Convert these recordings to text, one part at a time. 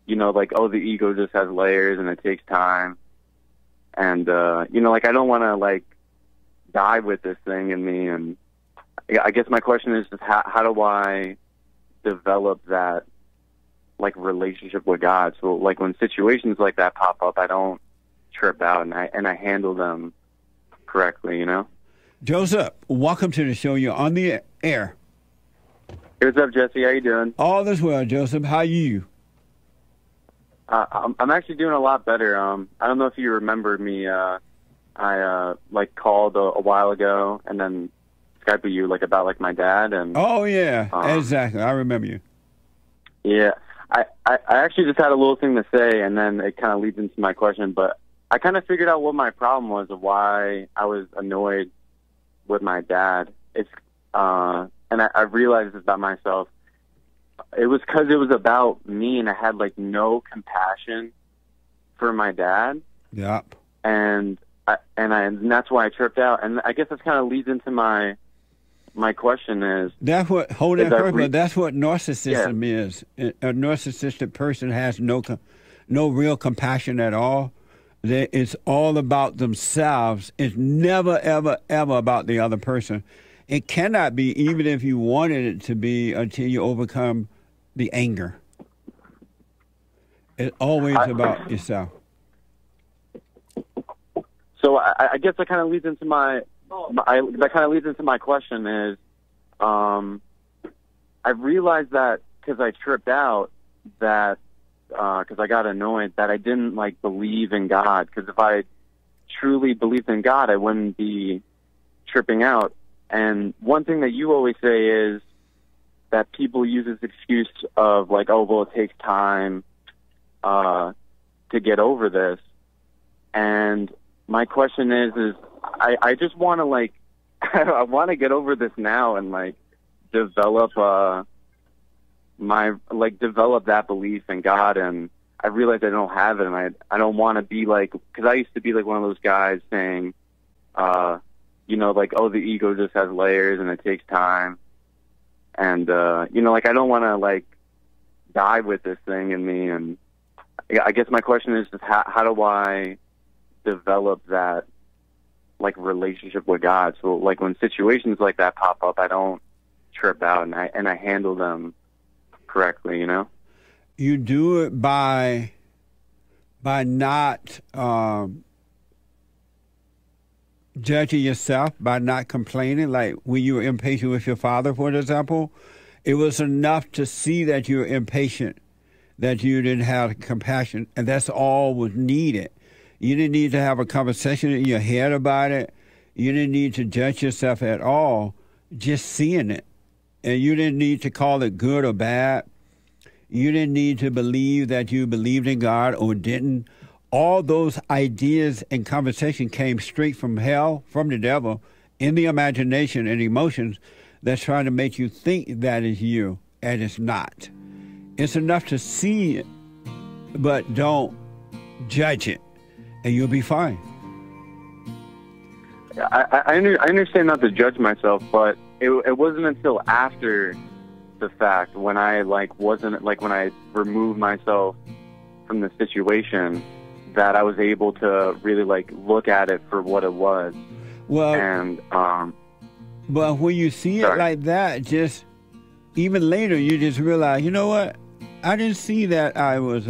you know, like, oh, the ego just has layers and it takes time. And, you know, like, I don't want to, like, die with this thing in me. And I guess my question is just how do I develop that, like, relationship with God? So, like, when situations like that pop up, I don't trip out and I handle them correctly, you know? Joseph, welcome to the show. You're on the air. Hey, what's up, Jesse? How you doing? All is well, Joseph. How are you? I'm actually doing a lot better. I don't know if you remember me. I like called a while ago and then Skyped with you like about like my dad and. Oh yeah, exactly. I remember you. Yeah, I actually just had a little thing to say, and then it kind of leads into my question. But I kind of figured out what my problem was of why I was annoyed with my dad. It's and I realized this about myself. It was because it was about me, and I had like no compassion for my dad. Yep. And that's why I tripped out. And I guess this kind of leads into my question is that's what that's what narcissism is. A narcissistic person has no real compassion at all. It's all about themselves. It's never ever ever about the other person. It cannot be, even if you wanted it to be, until you overcome the anger. It's always about yourself. So I guess that kind of leads into my question is, I realized that because I tripped out, that because I got annoyed, that I didn't like believe in God. Because if I truly believed in God, I wouldn't be tripping out. And one thing that you always say is that people use this excuse of like, oh, well, it takes time to get over this. And my question is I just want to like, I want to get over this now and like develop develop that belief in God. And I realize I don't have it, and I don't want to be like, because I used to be like one of those guys saying, you know, like, oh, the ego just has layers and it takes time. And, you know, like, I don't want to, like, die with this thing in me. And I guess my question is just how do I develop that, like, relationship with God? So, like, when situations like that pop up, I don't trip out and I handle them correctly, you know? You do it by not judging yourself, by not complaining. Like when you were impatient with your father, for example, it was enough to see that you were impatient, that you didn't have compassion, and that's all was needed. You didn't need to have a conversation in your head about it. You didn't need to judge yourself at all, just seeing it. And you didn't need to call it good or bad. You didn't need to believe that you believed in God or didn't. All those ideas and conversation came straight from hell, from the devil, in the imagination and emotions that's trying to make you think that is you, and it's not. It's enough to see it, but don't judge it, and you'll be fine. I understand not to judge myself, but it wasn't until after the fact when I when I removed myself from the situation that I was able to really like look at it for what it was. Well, and but when you see it like that, just even later, you just realize, you know what? I didn't see that I was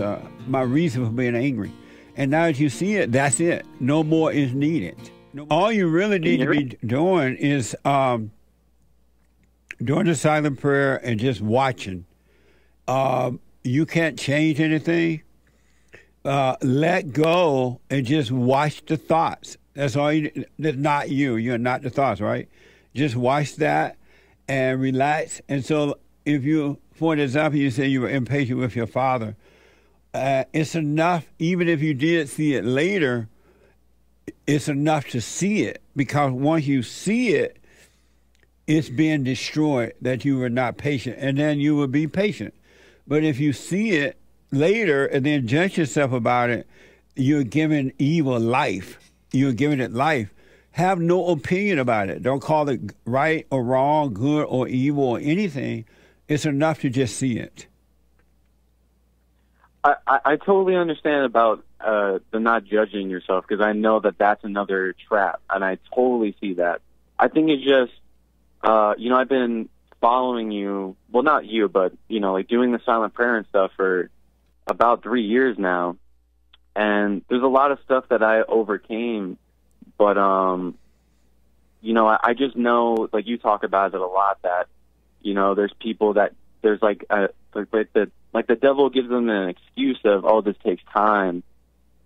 my reason for being angry, and now that you see it, that's it. No more is needed. All you really need to be doing is doing the silent prayer and just watching. You can't change anything. Let go and just watch the thoughts. That's all you. That's not you. You're not the thoughts, right? Just watch that and relax. And so, if you, for example, you say you were impatient with your father, it's enough. Even if you did see it later, it's enough to see it, because once you see it, it's being destroyed that you were not patient, and then you will be patient. But if you see it later and then judge yourself about it, you're giving evil life. You're giving it life. Have no opinion about it. Don't call it right or wrong, good or evil or anything. It's enough to just see it. I totally understand about the not judging yourself, because I know that that's another trap, and I totally see that. I think it's just, I've been following you, well, not you, but, like doing the silent prayer and stuff for about 3 years now, and there's a lot of stuff that I overcame, but, I just know, like you talk about it a lot, that, there's people that, there's like the devil gives them an excuse of, oh, this takes time.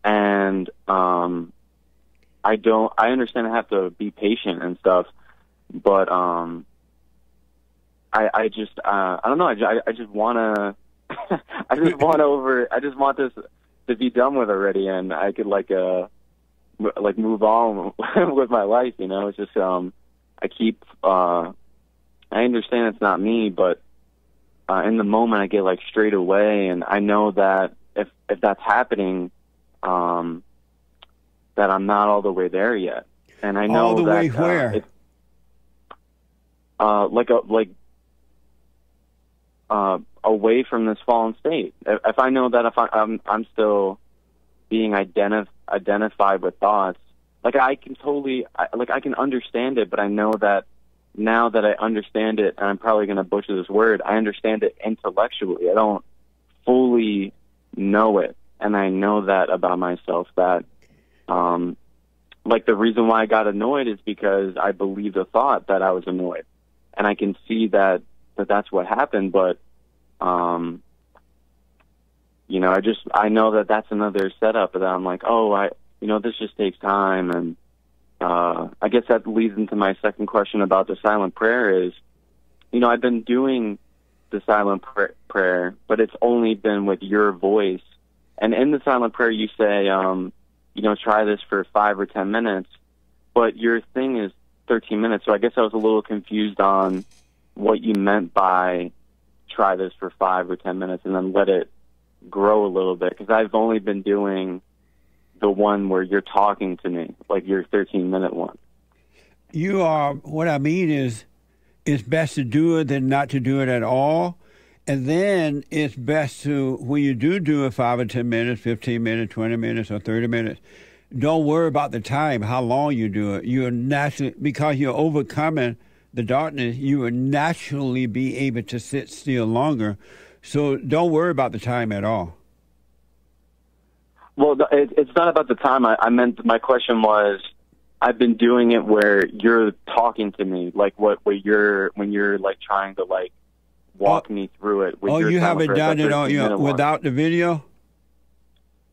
And I understand I have to be patient and stuff, but I don't know. I just want to, I just want this to be done with already. And I could move on with my life. It's just, I understand it's not me, but in the moment I get strayed away, and I know that if that's happening, that I'm not all the way there yet. And I know all the that, way where? Away from this fallen state. If I know that if I'm still being identified with thoughts, I can understand it, but I know that now that I understand it, and I'm probably going to butcher this word, I understand it intellectually. I don't fully know it, and I know that about myself, that the reason why I got annoyed is because I believed a thought that I was annoyed, and I can see that that's what happened, but I know that that's another setup, that I'm like, this just takes time. And I guess that leads into my second question about the silent prayer is, I've been doing the silent prayer, but it's only been with your voice. And in the silent prayer, you say, try this for 5 or 10 minutes, but your thing is 13 minutes. So I guess I was a little confused on what you meant by try this for 5 or 10 minutes and then let it grow a little bit. Because I've only been doing the one where you're talking to me, like your 13-minute one. You are, what I mean is, it's best to do it than not to do it at all. And then it's best to, when you do it 5 or 10 minutes, 15 minutes, 20 minutes, or 30 minutes, don't worry about the time, how long you do it. You're naturally, because you're overcoming the darkness, you will naturally be able to sit still longer. So don't worry about the time at all. Well, it's not about the time. I meant, my question was, I've been doing it where you're talking to me, when you're trying to walk me through it. You haven't done it without the video?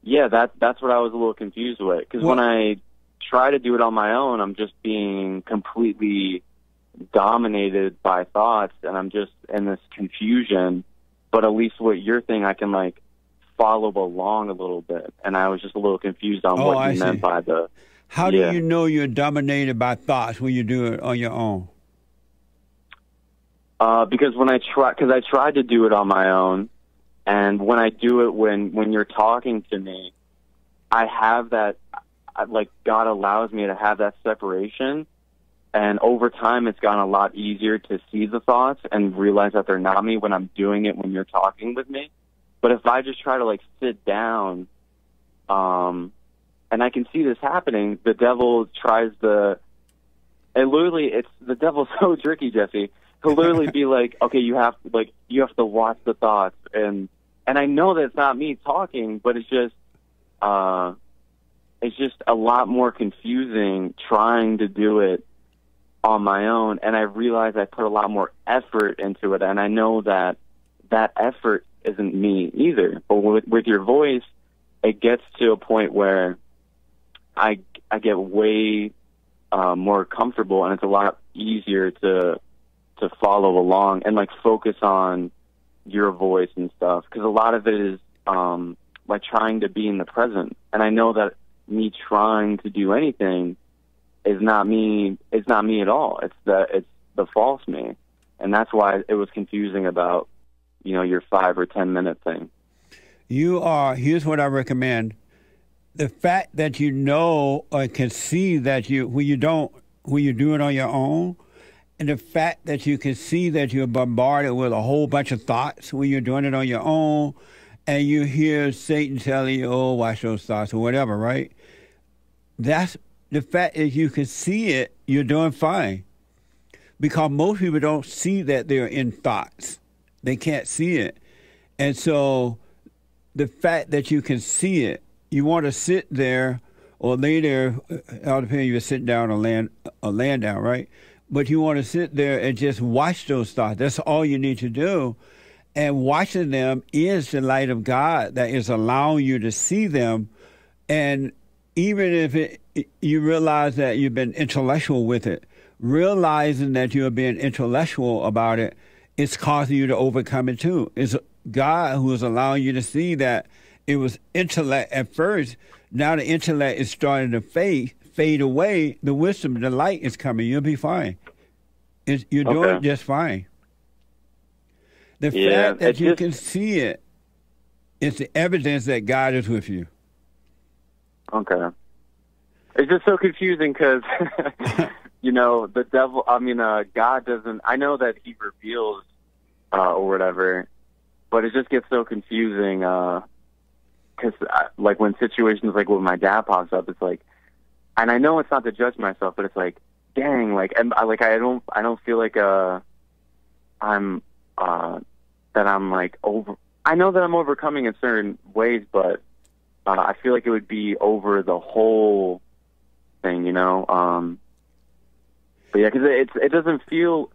Yeah, that's what I was a little confused with. Because when I try to do it on my own, I'm just being completely dominated by thoughts, and I'm just in this confusion. But at least with your thing, I can follow along a little bit. And I was just a little confused on what you meant by the... How do you know you're dominated by thoughts when you do it on your own? Because I tried to do it on my own, and when I do it when you're talking to me, I have that, God allows me to have that separation, and over time it's gotten a lot easier to see the thoughts and realize that they're not me when I'm doing it when you're talking with me. But if I just try to sit down, and I can see this happening, the devil tries the devil's so tricky, Jesse. He'll literally be like, okay, you have to watch the thoughts, and I know that it's not me talking, but it's just a lot more confusing trying to do it on my own, and I realize I put a lot more effort into it, and I know that effort isn't me either. But with your voice, it gets to a point where I get way more comfortable, and it's a lot easier to follow along and focus on your voice and stuff, because a lot of it is trying to be in the present, and I know that me trying to do anything is not me. It's not me at all. It's the false me, and that's why it was confusing about your 5 or 10 minute thing. Here's what I recommend: the fact that or can see that when you do it on your own, and the fact that you can see that you're bombarded with a whole bunch of thoughts when you're doing it on your own, and you hear Satan telling you, "Oh, watch those thoughts" or whatever, right? That's the fact is you can see it. You're doing fine because most people don't see that they're in thoughts. They can't see it, and so the fact that you can see it, you want to sit there or lay there. All depends if you're sitting down or laying down, right? But you want to sit there and just watch those thoughts. That's all you need to do. And watching them is the light of God that is allowing you to see them. And even if you realize that you've been intellectual with it, realizing that you're being intellectual about it, it's causing you to overcome it too. It's God who is allowing you to see that it was intellect at first. Now the intellect is starting to fade away. The wisdom, the light is coming. You'll be fine. You're doing just fine. The fact that you can see it is the evidence that God is with you. Okay. It's just so confusing because, the devil, God doesn't, I know that he reveals or whatever, but it just gets so confusing because, like, when situations like when my dad pops up, it's like, and I know it's not to judge myself, but it's like, dang, like, and I don't feel like I'm that I'm like over. I know that I'm overcoming in certain ways, but I feel like it would be over the whole thing, But yeah, because it doesn't feel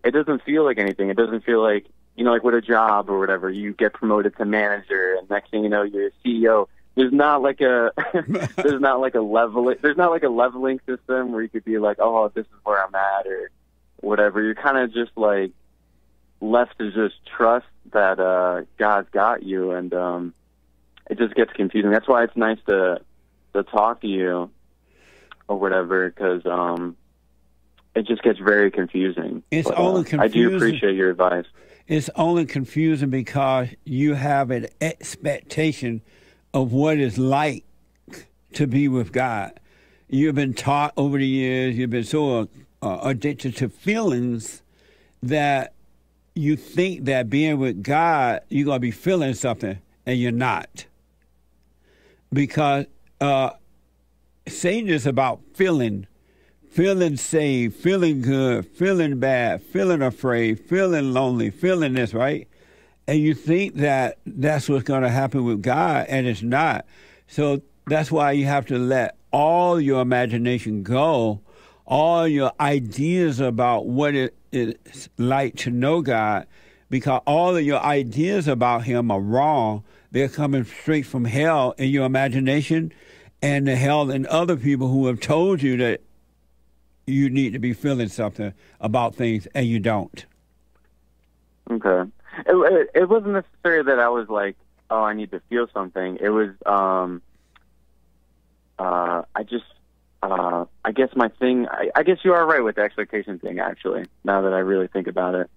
like anything. It doesn't feel like like with a job or whatever, you get promoted to manager, and next thing you know, you're a CEO. There's not like a leveling system where you could be like, oh, this is where I'm at or whatever. You're kind of just like left to just trust that God's got you, and it just gets confusing. That's why it's nice to talk to you or whatever, because it just gets very confusing. It's only confusing. I do appreciate your advice. It's only confusing because you have an expectation of what it's like to be with God. You've been taught over the years, you've been so addicted to feelings that you think that being with God, you're going to be feeling something, and you're not. Because Satan is about feeling saved, feeling good, feeling bad, feeling afraid, feeling lonely, feeling this, right? And you think that that's what's going to happen with God, and it's not. So that's why you have to let all your imagination go, all your ideas about what it is like to know God, because all of your ideas about him are wrong. They're coming straight from hell in your imagination and the hell in other people who have told you that you need to be feeling something about things, and you don't. Okay. It wasn't necessarily that I was like, oh, I need to feel something. It was, I guess my thing, I guess you are right with the expectation thing, actually, now that I really think about it.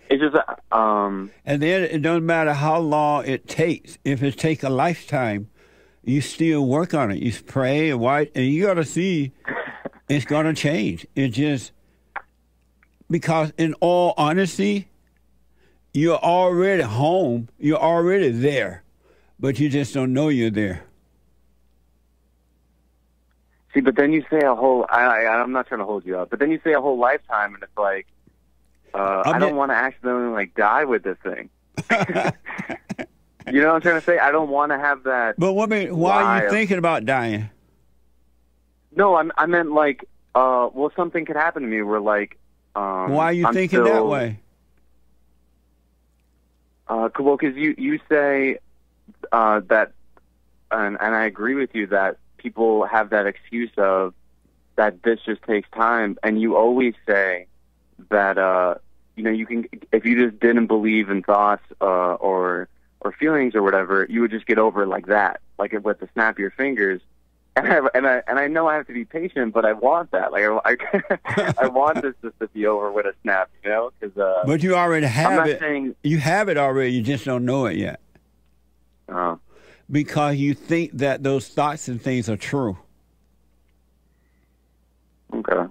It's just, and then it doesn't matter how long it takes. If it takes a lifetime, you still work on it. You pray and watch, and you got to see it's going to change. It just, because in all honesty, you're already home. You're already there, but you just don't know you're there. See, but then you say a whole, I'm not trying to hold you up, but then you say a whole lifetime, and it's like, I don't want to accidentally, like, die with this thing. You know what I'm trying to say? I don't want to have that. But why are you thinking about dying? No, I meant, like, well, something could happen to me where, like, why are you thinking that way? Well, because you say that, and I agree with you that people have that excuse of that this just takes time, and you always say that you can, if you just didn't believe in thoughts or feelings or whatever, you would just get over it like that, like with the snap of your fingers. And I know I have to be patient, but I want that. Like I want this just to be over with a snap, Because but you already have it. Saying, you have it already. You just don't know it yet. Oh. Because you think that those thoughts and things are true. Okay.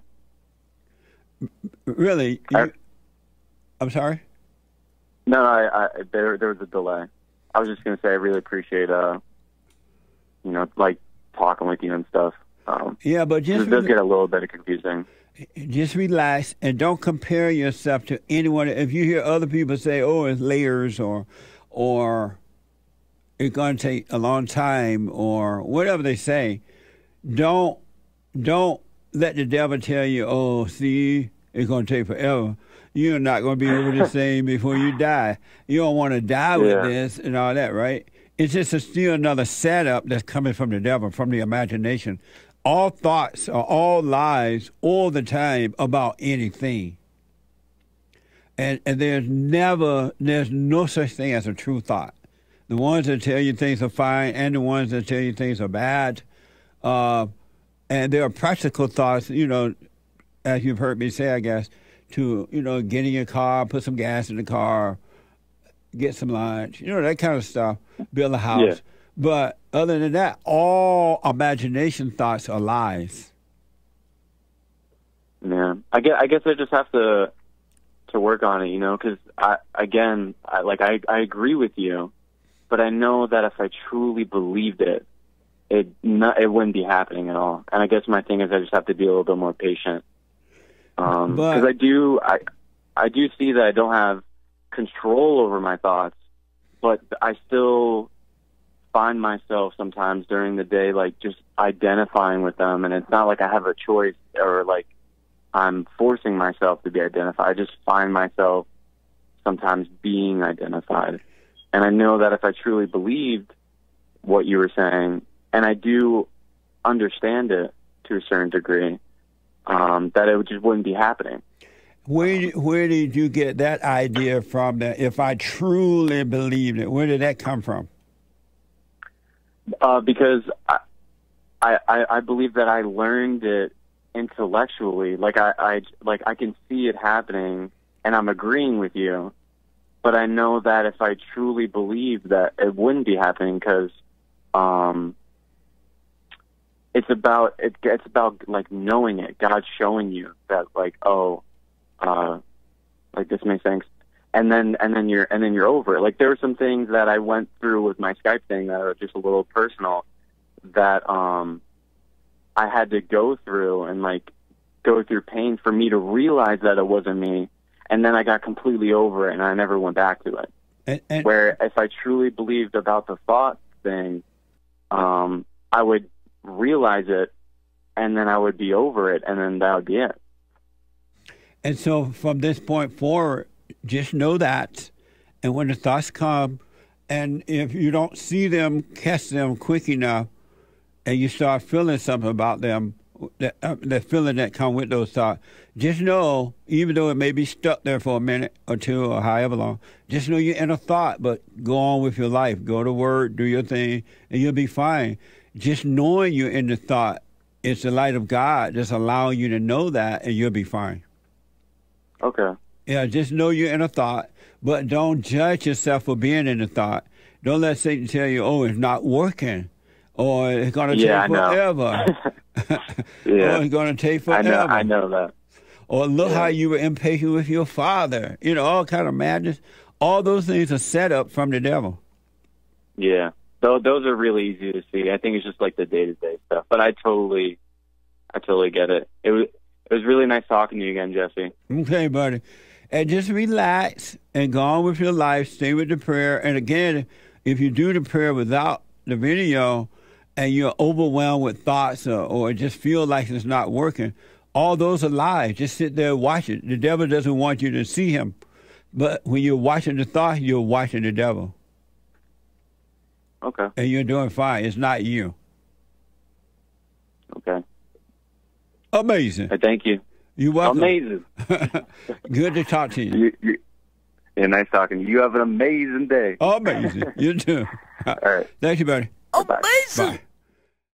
Really? I'm sorry? No, there was a delay. I was just gonna say I really appreciate like talking with you and stuff. Yeah, but just it does get a little bit confusing. Just relax and don't compare yourself to anyone. If you hear other people say, "Oh, it's layers," or it's going to take a long time, or whatever they say, don't let the devil tell you, "Oh, see, it's going to take forever. You're not going to be over this thing before you die. You don't want to die with this and all that, right?" It's just still another setup that's coming from the devil, from the imagination. All thoughts are all lies all the time about anything. And there's no such thing as a true thought. The ones that tell you things are fine and the ones that tell you things are bad. And there are practical thoughts, as you've heard me say, I guess, to, get in your car, put some gas in the car, get some lunch, that kind of stuff, build a house. Yeah. But other than that, all imagination thoughts are lies. Yeah, I guess I just have to work on it, because I agree with you, but I know that if I truly believed it, it wouldn't be happening at all. And I guess my thing is I just have to be a little bit more patient, because I do see that I don't have control over my thoughts, but I still find myself sometimes during the day just identifying with them, and it's not like I have a choice or I'm forcing myself to be identified. I just find myself sometimes being identified, and I know that if I truly believed what you were saying, and I do understand it to a certain degree, that it just wouldn't be happening. Where did you get that idea from? That if I truly believed it, where did that come from? Because I believe that I learned it intellectually. I can see it happening, and I'm agreeing with you. But I know that if I truly believed that, it wouldn't be happening, because it's about knowing it. God showing you that this makes sense. And then you're over it. There were some things that I went through with my Skype thing that are just a little personal, that I had to go through and go through pain for me to realize that it wasn't me. And then I got completely over it, and I never went back to it. And where if I truly believed about the thought thing, I would realize it, and then I would be over it, and then that would be it. And so from this point forward, just know that, and when the thoughts come, and if you don't see them, catch them quick enough, and you start feeling something about them, that feeling that come with those thoughts, just know, even though it may be stuck there for a minute or two or however long, just know you're in a thought, but go on with your life. Go to work, do your thing, and you'll be fine. Just knowing you're in the thought, it's the light of God just allowing you to know that, and you'll be fine. Okay. Yeah, just know you're in a thought, but don't judge yourself for being in a thought. Don't let Satan tell you, "Oh, it's not working," or "It's going to take forever." Yeah, or "It's going to take forever." I know that. Or look how you were impatient with your father. All kind of madness. All those things are set up from the devil. Yeah, those are really easy to see. I think it's just the day-to-day stuff. But I totally get it. It was really nice talking to you again, Jesse. Okay, buddy. And just relax and go on with your life. Stay with the prayer. And again, if you do the prayer without the video and you're overwhelmed with thoughts or just feel like it's not working, all those are lies. Just sit there and watch it. The devil doesn't want you to see him. But when you're watching the thought, you're watching the devil. Okay. And you're doing fine. It's not you. Okay. Amazing. Thank you. You're welcome. Amazing. Good to talk to you. Yeah, nice talking to you. You have an amazing day. Amazing. You too. All right. Thank you, buddy. Amazing. Bye.